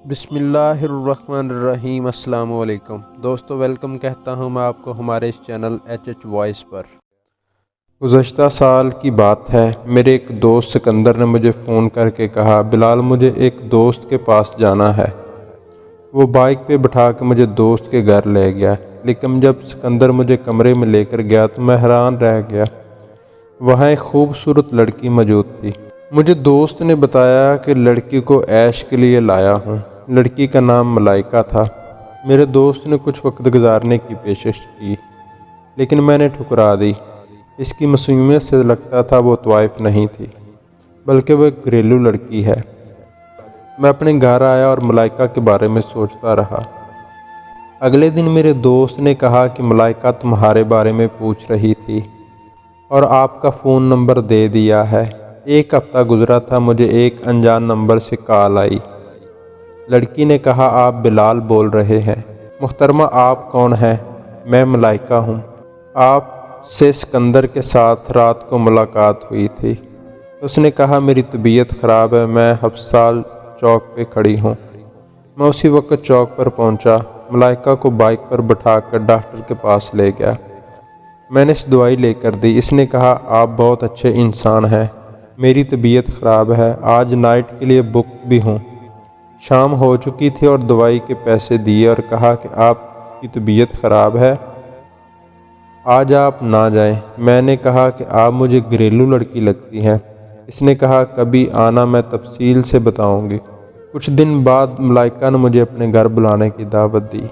بسم اللہ الرحمن الرحیم۔ السلام علیکم دوستو، ویلکم کہتا ہوں میں آپ کو ہمارے اس چینل ایچ وائس پر۔ گزشتہ سال کی بات ہے، میرے ایک دوست سکندر نے مجھے فون کر کے کہا، بلال مجھے ایک دوست کے پاس جانا ہے۔ وہ بائک پہ بٹھا کے مجھے دوست کے گھر لے گیا، لیکن جب سکندر مجھے کمرے میں لے کر گیا تو میں حیران رہ گیا۔ وہاں ایک خوبصورت لڑکی موجود تھی۔ مجھے دوست نے بتایا کہ لڑکی کو عیش کے لیے لایا ہوں۔ لڑکی کا نام ملائکہ تھا۔ میرے دوست نے کچھ وقت گزارنے کی پیشکش کی، لیکن میں نے ٹھکرا دی۔ اس کی معصومیت سے لگتا تھا وہ طوائف نہیں تھی، بلکہ وہ ایک گھریلو لڑکی ہے۔ میں اپنے گھر آیا اور ملائکہ کے بارے میں سوچتا رہا۔ اگلے دن میرے دوست نے کہا کہ ملائکہ تمہارے بارے میں پوچھ رہی تھی اور آپ کا فون نمبر دے دیا ہے۔ ایک ہفتہ گزرا تھا، مجھے ایک انجان نمبر سے کال آئی۔ لڑکی نے کہا، آپ بلال بول رہے ہیں؟ محترمہ، آپ کون ہیں؟ میں ملائکہ ہوں۔ آپ سے سکندر کے ساتھ رات کو ملاقات ہوئی تھی۔ اس نے کہا، میری طبیعت خراب ہے، میں ہسپتال چوک پہ کھڑی ہوں۔ میں اسی وقت چوک پر پہنچا، ملائکہ کو بائک پر بٹھا کر ڈاکٹر کے پاس لے گیا۔ میں نے اس دوائی لے کر دی۔ اس نے کہا، آپ بہت اچھے انسان ہیں۔ میری طبیعت خراب ہے، آج نائٹ کے لیے بک بھی ہوں۔ شام ہو چکی تھی اور دوائی کے پیسے دیے اور کہا کہ آپ کی طبیعت خراب ہے، آج آپ نہ جائیں۔ میں نے کہا کہ آپ مجھے گھریلو لڑکی لگتی ہیں۔ اس نے کہا، کبھی آنا، میں تفصیل سے بتاؤں گی۔ کچھ دن بعد ملائکہ نے مجھے اپنے گھر بلانے کی دعوت دی۔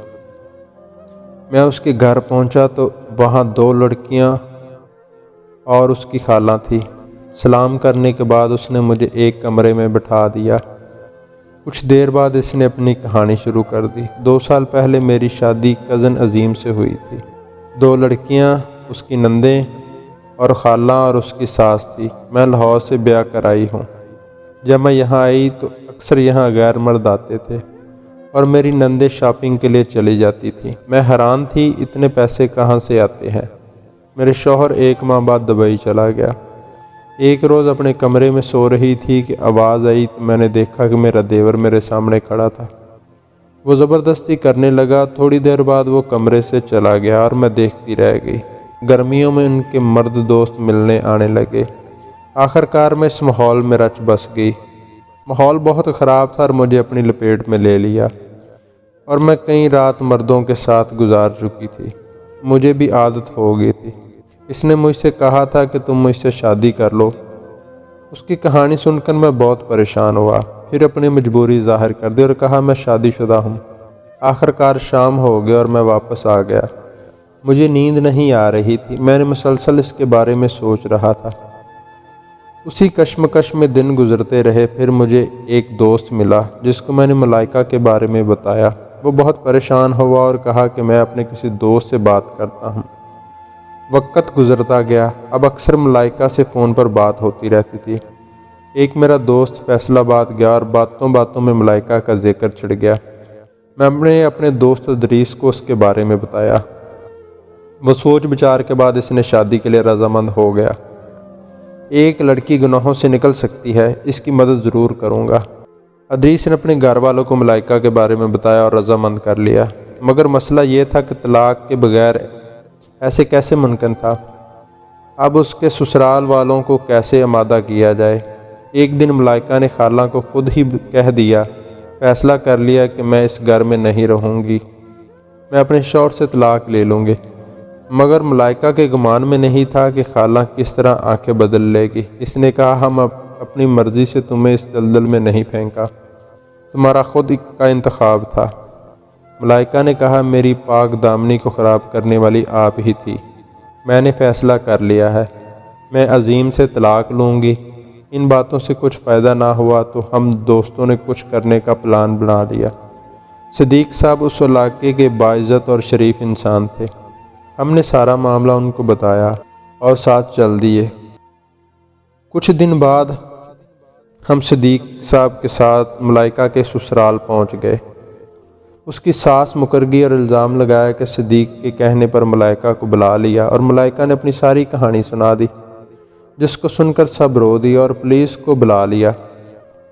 میں اس کے گھر پہنچا تو وہاں 2 لڑکیاں اور اس کی خالہ تھی۔ سلام کرنے کے بعد اس نے مجھے ایک کمرے میں بٹھا دیا۔ کچھ دیر بعد اس نے اپنی کہانی شروع کر دی۔ 2 سال پہلے میری شادی کزن عظیم سے ہوئی تھی۔ 2 لڑکیاں، اس کی نندیں اور خالہ اور اس کی ساس تھی۔ میں لاہور سے بیاہ کر آئی ہوں۔ جب میں یہاں آئی تو اکثر یہاں غیر مرد آتے تھے اور میری نندیں شاپنگ کے لیے چلی جاتی تھی۔ میں حیران تھی، اتنے پیسے کہاں سے آتے ہیں؟ میرے شوہر 1 ماہ بعد دبئی چلا گیا۔ ایک روز اپنے کمرے میں سو رہی تھی کہ آواز آئی تو میں نے دیکھا کہ میرا دیور میرے سامنے کھڑا تھا۔ وہ زبردستی کرنے لگا۔ تھوڑی دیر بعد وہ کمرے سے چلا گیا اور میں دیکھتی رہ گئی۔ گرمیوں میں ان کے مرد دوست ملنے آنے لگے۔ آخر کار میں اس ماحول میں رچ بس گئی۔ ماحول بہت خراب تھا اور مجھے اپنی لپیٹ میں لے لیا، اور میں کئی رات مردوں کے ساتھ گزار چکی تھی۔ مجھے بھی عادت ہو گئی تھی۔ اس نے مجھ سے کہا تھا کہ تم مجھ سے شادی کر لو۔ اس کی کہانی سن کر میں بہت پریشان ہوا، پھر اپنی مجبوری ظاہر کر دی اور کہا، میں شادی شدہ ہوں۔ آخر کار شام ہو گیا اور میں واپس آ گیا۔ مجھے نیند نہیں آ رہی تھی، میں نے مسلسل اس کے بارے میں سوچ رہا تھا۔ اسی کشمکش میں دن گزرتے رہے۔ پھر مجھے ایک دوست ملا جس کو میں نے ملائکہ کے بارے میں بتایا۔ وہ بہت پریشان ہوا اور کہا کہ میں اپنے کسی دوست سے بات کرتا ہوں۔ وقت گزرتا گیا، اب اکثر ملائکہ سے فون پر بات ہوتی رہتی تھی۔ ایک میرا دوست فیصل آباد گیا اور باتوں باتوں میں ملائکہ کا ذکر چھڑ گیا۔ میں اپنے دوست ادریس کو اس کے بارے میں بتایا۔ وہ سوچ بچار کے بعد اس نے شادی کے لیے رضامند ہو گیا۔ ایک لڑکی گناہوں سے نکل سکتی ہے، اس کی مدد ضرور کروں گا۔ ادریس نے اپنے گھر والوں کو ملائکہ کے بارے میں بتایا اور رضامند کر لیا، مگر مسئلہ یہ تھا کہ طلاق کے بغیر ایسے کیسے ممکن تھا؟ اب اس کے سسرال والوں کو کیسے آمادہ کیا جائے؟ ایک دن ملائکہ نے خالہ کو خود ہی کہہ دیا، فیصلہ کر لیا کہ میں اس گھر میں نہیں رہوں گی، میں اپنے شوہر سے طلاق لے لوں گی۔ مگر ملائکہ کے گمان میں نہیں تھا کہ خالہ کس طرح آنکھیں بدل لے گی۔ اس نے کہا، ہم اپنی مرضی سے تمہیں اس دلدل میں نہیں پھینکا، تمہارا خود کا انتخاب تھا۔ ملائکہ نے کہا، میری پاک دامنی کو خراب کرنے والی آپ ہی تھی۔ میں نے فیصلہ کر لیا ہے، میں عظیم سے طلاق لوں گی۔ ان باتوں سے کچھ فائدہ نہ ہوا تو ہم دوستوں نے کچھ کرنے کا پلان بنا لیا۔ صدیق صاحب اس علاقے کے باعزت اور شریف انسان تھے۔ ہم نے سارا معاملہ ان کو بتایا اور ساتھ چل دیے۔ کچھ دن بعد ہم صدیق صاحب کے ساتھ ملائکہ کے سسرال پہنچ گئے۔ اس کی ساس مکر گئی اور الزام لگایا کہ صدیق کے کہنے پر ملائکہ کو بلا لیا، اور ملائکہ نے اپنی ساری کہانی سنا دی، جس کو سن کر سب رو دی اور پولیس کو بلا لیا۔